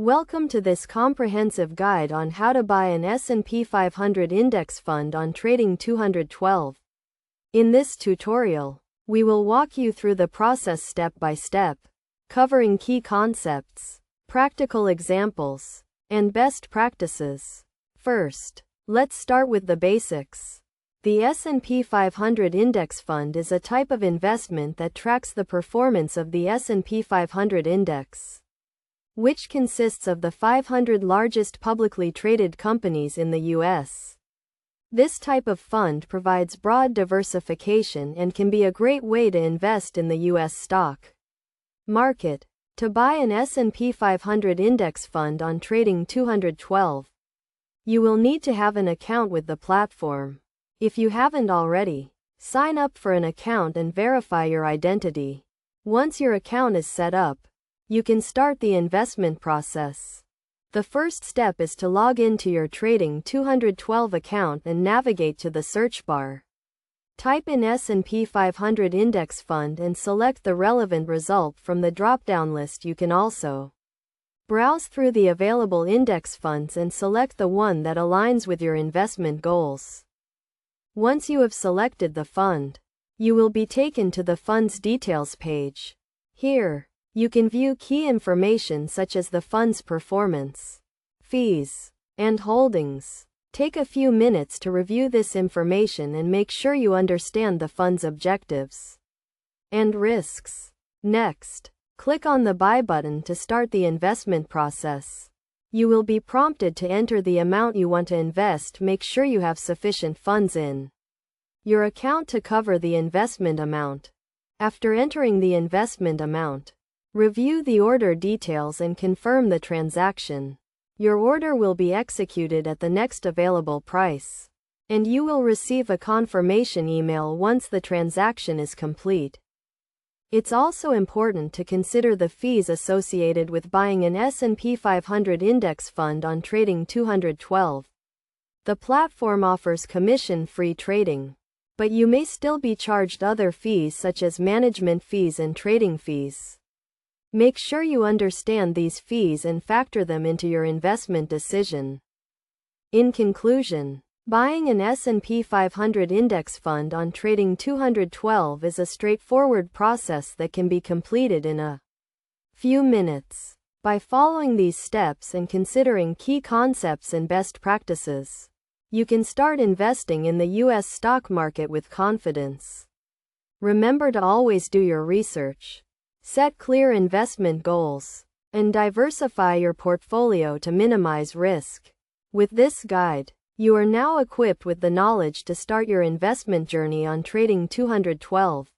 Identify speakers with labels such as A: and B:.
A: Welcome to this comprehensive guide on how to buy an S&P 500 index fund on Trading 212. In this tutorial, we will walk you through the process step by step, covering key concepts, practical examples, and best practices. First, let's start with the basics. The S&P 500 index fund is a type of investment that tracks the performance of the S&P 500 index, which consists of the 500 largest publicly traded companies in the U.S. This type of fund provides broad diversification and can be a great way to invest in the U.S. stock market. To buy an S&P 500 index fund on Trading 212, you will need to have an account with the platform. If you haven't already, sign up for an account and verify your identity. Once your account is set up, you can start the investment process. The first step is to log into your Trading 212 account and navigate to the search bar. Type in S&P 500 Index Fund and select the relevant result from the drop-down list. You can also browse through the available index funds and select the one that aligns with your investment goals. Once you have selected the fund, you will be taken to the fund's details page. Here, you can view key information such as the fund's performance, fees, and holdings. Take a few minutes to review this information and make sure you understand the fund's objectives and risks. Next, click on the Buy button to start the investment process. You will be prompted to enter the amount you want to invest. Make sure you have sufficient funds in your account to cover the investment amount. After entering the investment amount, review the order details and confirm the transaction. Your order will be executed at the next available price, and you will receive a confirmation email once the transaction is complete. It's also important to consider the fees associated with buying an S&P 500 index fund on Trading 212. The platform offers commission-free trading, but you may still be charged other fees such as management fees and trading fees. Make sure you understand these fees and factor them into your investment decision. In conclusion, buying an S&P 500 index fund on Trading 212 is a straightforward process that can be completed in a few minutes. By following these steps and considering key concepts and best practices, you can start investing in the U.S. stock market with confidence. Remember to always do your research, set clear investment goals, and diversify your portfolio to minimize risk. With this guide, you are now equipped with the knowledge to start your investment journey on Trading 212.